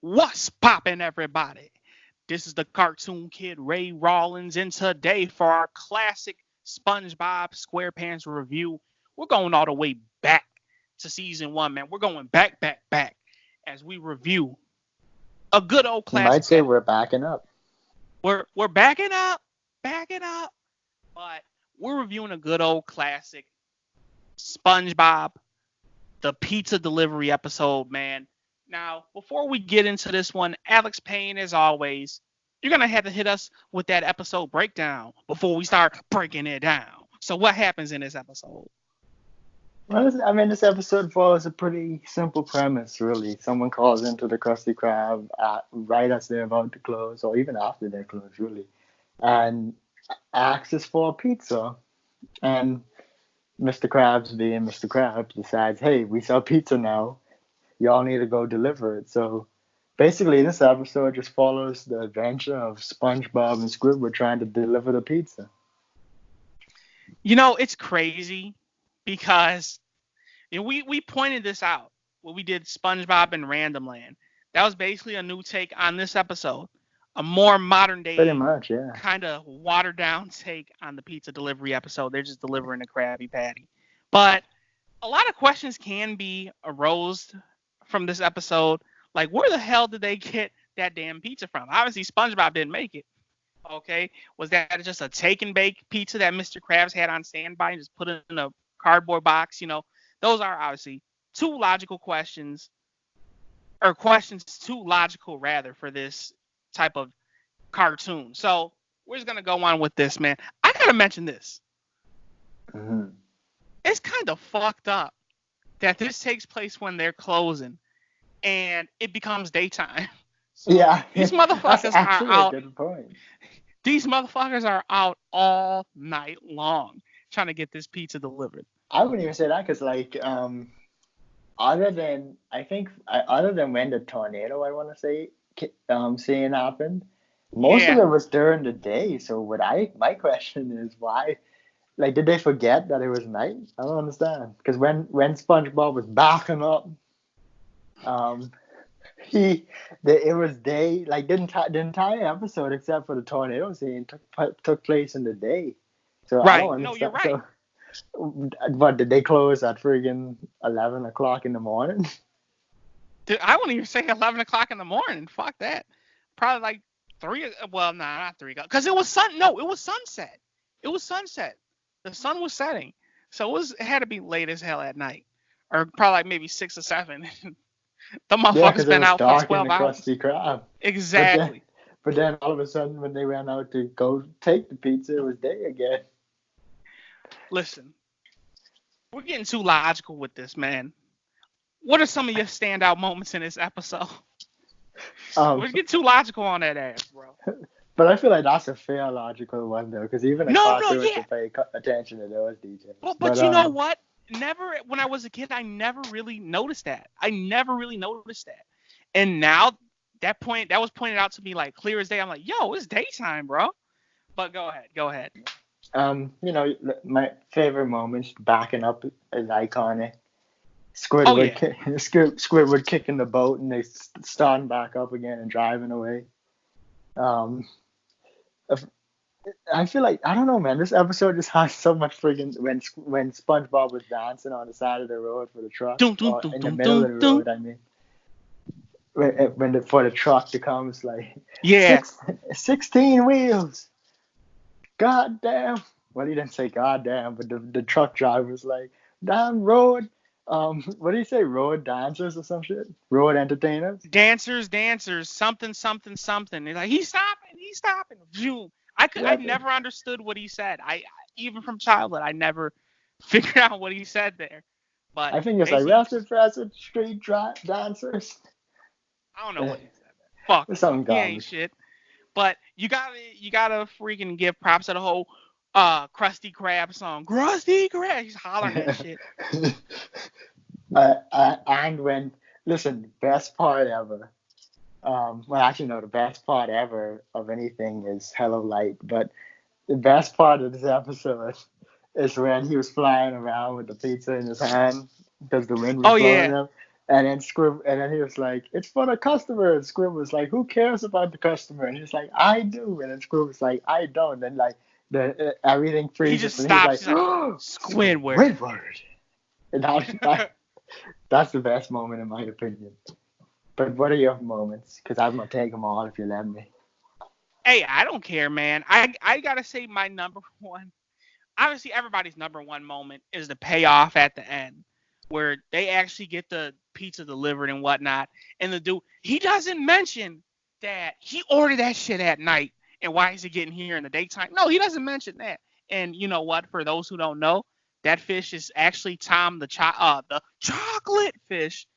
What's poppin', everybody? This is the cartoon kid Ray Rawlins, and today for our classic SpongeBob SquarePants review, we're going all the way back to season one, man. We're going back as we review a good old You might classic, say man. we're backing up. We're backing up, but we're reviewing a good old classic, SpongeBob the pizza delivery episode, man. Now, before we get into this one, Alex Payne, as always, you're going to have to hit us with that episode breakdown before we start breaking it down. So, what happens in this episode? This episode follows a pretty simple premise, really. Someone calls into the Krusty Krab right as they're about to close, or even after they're closed, really, and asks us for a pizza. And Mr. Krabs, being Mr. Krabs, decides, hey, we sell pizza now. Y'all need to go deliver it. So basically, this episode just follows the adventure of SpongeBob and Squidward trying to deliver the pizza. It's crazy because we pointed this out when we did SpongeBob and Random Land. That was basically a new take on this episode, a more modern Pretty day, much, yeah. kind of watered down take on the pizza delivery episode. They're just delivering a Krabby Patty. But a lot of questions can be arose from this episode. Like, where the hell did they get that damn pizza from? Obviously, SpongeBob didn't make it. Okay, was that just a take and bake pizza that Mr. Krabs had on standby and just put it in a cardboard box? Those are obviously two logical questions, or questions too logical rather for this type of cartoon. So we're just gonna go on with this, man. I gotta mention this. Mm-hmm. It's kind of fucked up that this takes place when they're closing and it becomes daytime. So Yeah, these that's motherfuckers are actually a out. good point. These motherfuckers are out all night long trying to get this pizza delivered. I wouldn't even say that because, other than when the tornado, I want to say, seeing happened, most of Yeah, it was during the day. So my question is why, like, did they forget that it was night? I don't understand. Because when SpongeBob was backing up, um, it was day, like the entire episode except for the tornado scene took place in the day. So I don't right. No, you're understand. right. So what did they close at friggin' 11 o'clock in the morning? Dude, I wouldn't even say 11 o'clock in the morning. Fuck that. Probably like 3. Well, nah, not 3. Because it was sun. No, it was sunset. It was sunset. The sun was setting. So it had to be late as hell at night. Or probably like maybe 6 or 7. The Yeah, motherfuckers because it been was out for dark in 12 the hours. Krusty Krab. But then, Exactly. but then all of a sudden, when they ran out to go take the pizza, it was day again. Listen, we're getting too logical with this, man. What are some of your standout moments in this episode? Um, We're getting too logical on that ass, bro. but I feel like that's a fair logical one though, because even a No, cartoon yeah. should pay attention to those details. But you know what? Never, when I was a kid, I never really noticed that. And now that was pointed out to me like clear as day. I'm like, yo, it's daytime, bro. But go ahead. My favorite moments backing up is iconic. Oh yeah. Squidward kicking the boat and they starting back up again and driving away. Um, I feel like I don't know, man. This episode just has so much friggin' when SpongeBob was dancing on the side of the road for the truck, Dum dum or dum in the dum middle dum of the dum. road. I mean, for the truck to come, it's like Yeah. 16 wheels. God damn. Well, he didn't say God damn, but the truck driver's like, damn road. What do you say? Road dancers or some shit? Road entertainers? Dancers, something. They're like, he's stopping. Zoom. I Yeah, never understood what he said. I even from childhood, I never figured out what he said there. But I think it's like basically, rapid transit street dancers. I don't know what he said there. Fuck It's him. something He ain't garbage. shit. But you gotta freaking give props to the whole Krusty Krab song. Krusty Krab. He's hollering that shit. And when listen, best part ever. Well, actually, no, the best part ever of anything is Hello Light. But the best part of this episode is when he was flying around with the pizza in his hand because the wind was Oh blowing yeah. him. And then he was like, "It's for the customer." And Squib was like, "Who cares about the customer?" And he's like, "I do." And then Squib was like, "I don't." And like everything He freezes, just and he's stops. like, He's like, "Oh, Squidward. Squidward!" And that's the best moment in my opinion. But what are your moments? Because I'm gonna take them all if you let me. Hey, I don't care, man. I gotta say my number one. Obviously, everybody's number one moment is the payoff at the end, where they actually get the pizza delivered and whatnot. And the dude, he doesn't mention that he ordered that shit at night. And why is he getting here in the daytime? No, he doesn't mention that. And you know what? For those who don't know, that fish is actually Tom the chocolate fish,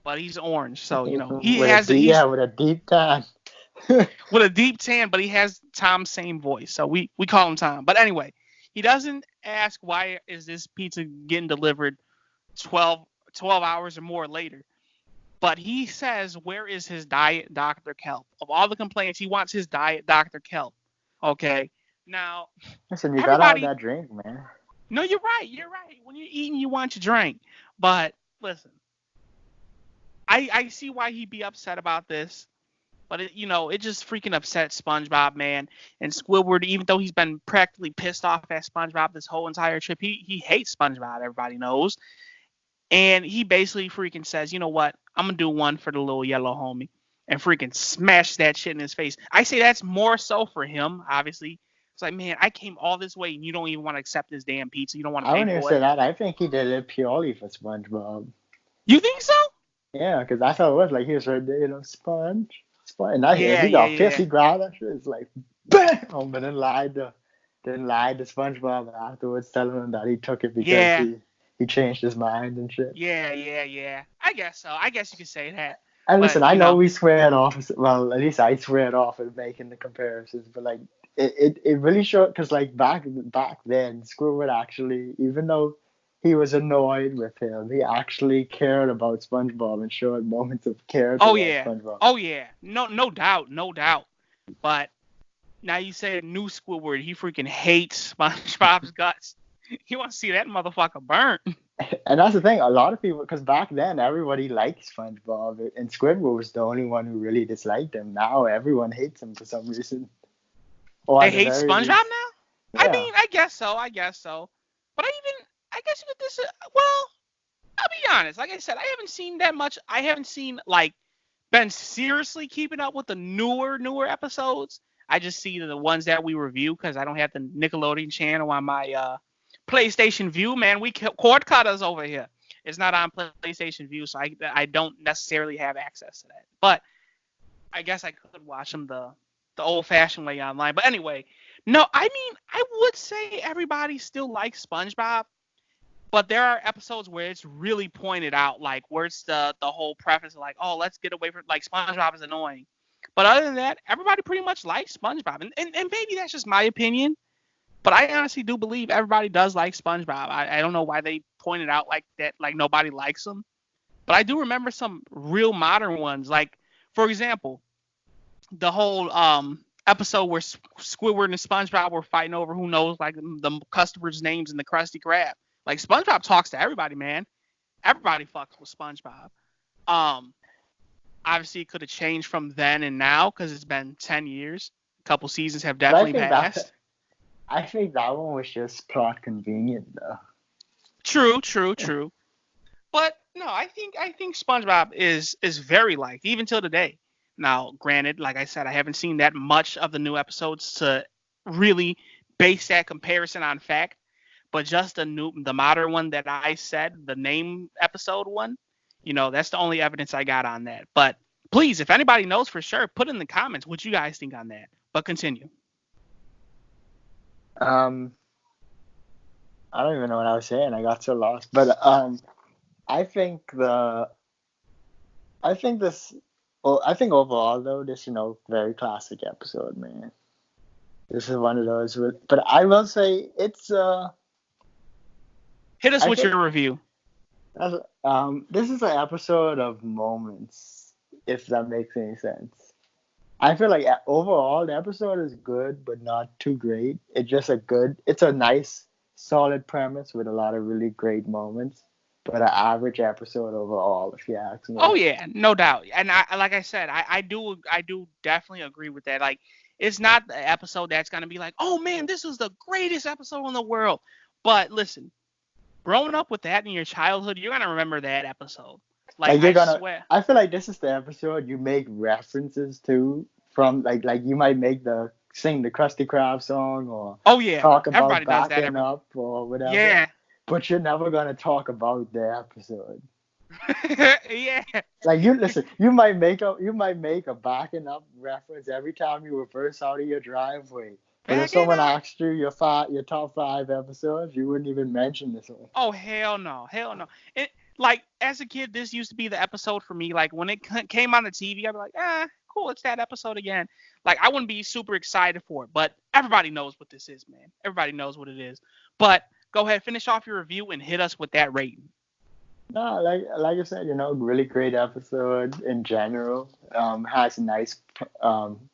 but he's orange. So he has he's With a deep tan. with a deep tan, but he has Tom's same voice. So we call him Tom. But anyway, he doesn't ask why is this pizza getting delivered 12 hours or more later. But he says, where is his diet Dr. Kelp? Of all the complaints, he wants his diet Dr. Kelp. Okay. Now, Listen, you gotta have everybody, that drink, man. no, you're right. You're right. When you're eating, you want your drink. But listen, I see why he'd be upset about this. But it just freaking upset SpongeBob, man. And Squidward, even though he's been practically pissed off at SpongeBob this whole entire trip, he hates SpongeBob. Everybody knows, and he basically freaking says, you know what? I'm gonna do one for the little yellow homie, and freaking smash that shit in his face. I say that's more so for him, obviously. It's like, man, I came all this way, and you don't even want to accept this damn pizza. You don't want to I pay wouldn't even for say it. that. I think he did it purely for SpongeBob. You think so? Yeah, because that's how it was. Like he was right there, Sponge. And Yeah, he yeah, got pissed. yeah, He grabbed that shit. It's like, bam! But then lied to SpongeBob afterwards, telling him that he took it because yeah, he changed his mind and shit. yeah, yeah, yeah. I guess so. I guess you could say that. And listen, But I know we swear it off. Well, at least I swear it off at making the comparisons. But like, it really showed because like back then, Squidward actually, even though he was annoyed with him, he actually cared about SpongeBob and showed moments of care oh towards yeah, SpongeBob. oh yeah, no doubt, no doubt. But now you say a new Squidward, he freaking hates SpongeBob's guts. He wants to see that motherfucker burnt. And that's the thing, a lot of people, because back then everybody liked SpongeBob, and Squidward was the only one who really disliked him. Now everyone hates him for some reason, or They at the hate very SpongeBob least, now? I yeah. mean, I guess so. I guess so. But I guess you could well, I'll be honest. Like I said, I haven't seen that much. I haven't seen like been seriously keeping up with the newer episodes. I just see the ones that we review because I don't have the Nickelodeon channel on my PlayStation View. Man, we cord cutters over here. It's not on PlayStation View, so I don't necessarily have access to that. But I guess I could watch them the old fashioned way online. But anyway, no, I mean I would say everybody still likes SpongeBob, but there are episodes where it's really pointed out, like where it's the whole preface, like, oh, let's get away from like SpongeBob is annoying. But other than that, everybody pretty much likes SpongeBob, and maybe that's just my opinion. But I honestly do believe everybody does like SpongeBob. I don't know why they pointed out like that, like nobody likes him. But I do remember some real modern ones, like for example, the whole episode where Squidward and SpongeBob were fighting over who knows like the customers' names in the Krusty Krab. Like SpongeBob talks to everybody, man. Everybody fucks with SpongeBob. Um, Obviously it could have changed from then and now because it's been 10 years. A couple seasons have But definitely passed. I think that one was just plot convenient though. True, true, true. But no, I think SpongeBob is very liked even till today. Now, granted, like I said, I haven't seen that much of the new episodes to really base that comparison on fact. But just the modern one that I said, the name episode one, that's the only evidence I got on that. But please, if anybody knows for sure, put in the comments what you guys think on that. But continue. Um, I don't even know what I was saying. I got so lost. But I think the I think this. Well, I think overall though, this very classic episode, man. This is one of those. But I will say it's Hit us I with think your review. this is an episode of moments, if that makes any sense. I feel like overall the episode is good, but not too great. It's just it's a nice, solid premise with a lot of really great moments. but an average episode overall, if you ask me. Oh yeah, no doubt. And like I said, I do definitely agree with that. Like, it's not the episode that's gonna be like, oh man, this was the greatest episode in the world. But listen, growing up with that in your childhood, you're gonna remember that episode. Like, Like you're I gonna, swear. I feel like this is the episode you make references to from like you might make the sing the Krusty Krab song or Oh yeah, talk about everybody does that backing every. up or whatever, Yeah. but you're never gonna talk about the episode. Yeah. Like you listen, you might make a backing up reference every time you reverse out of your driveway. But if Back it someone up. asked you your top five episodes, you wouldn't even mention this one. Oh hell no, hell no. It, like, as a kid, this used to be the episode for me. Like, when it came on the TV, I'd be like, cool, it's that episode again. Like, I wouldn't be super excited for it, but everybody knows what this is, man. Everybody knows what it is. But go ahead, finish off your review and hit us with that rating. No, like I said, really great episode in general. Has nice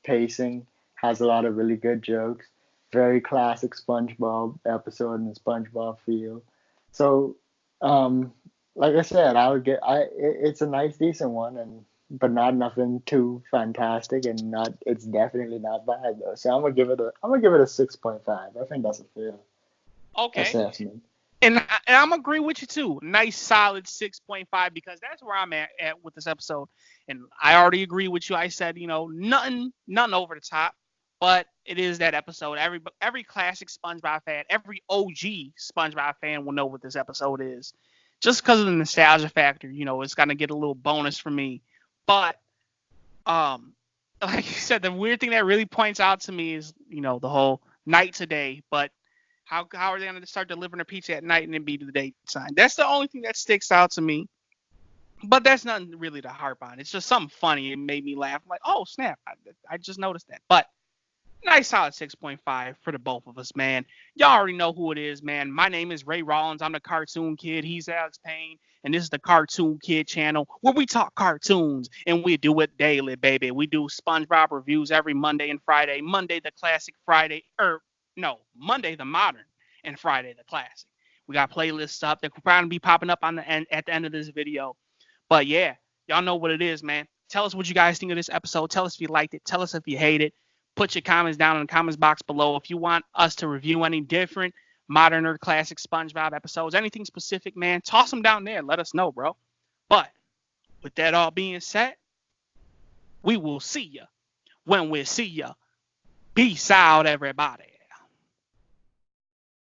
pacing, has a lot of really good jokes. Very classic SpongeBob episode in the SpongeBob feel. So, um, like I said, it's a nice, decent one, and but not nothing too fantastic, and not it's definitely not bad though. So I'm gonna give it a 6.5. I think that's a fair Okay. assessment. And I'm agree with you too. Nice solid 6.5, because that's where I'm at with this episode. And I already agree with you. I said, nothing over the top, but it is that episode. Every classic SpongeBob fan, every OG SpongeBob fan will know what this episode is. Just because of the nostalgia factor, it's gonna get a little bonus for me. But like you said, the weird thing that really points out to me is, the whole night today, but how are they going to start delivering a pizza at night and then be the date sign? That's the only thing that sticks out to me. But that's nothing really to harp on. It's just something funny. It made me laugh. I'm like, oh, snap. I just noticed that. But nice solid 6.5 for the both of us, man. Y'all already know who it is, man. My name is Ray Rawlins. I'm the Cartoon Kid. He's Alex Payne. And this is the Cartoon Kid channel where we talk cartoons. And we do it daily, baby. We do SpongeBob reviews every Monday and Friday. Monday, the classic. Monday the modern, and Friday the classic. We got playlists up that will probably be popping up at the end of this video. But yeah, y'all know what it is, man. Tell us what you guys think of this episode. Tell us if you liked it. Tell us if you hate it. Put your comments down in the comments box below. If you want us to review any different modern or classic SpongeBob episodes, anything specific, man, toss them down there. Let us know, bro. But with that all being said, we will see ya when we see ya. Peace out, everybody.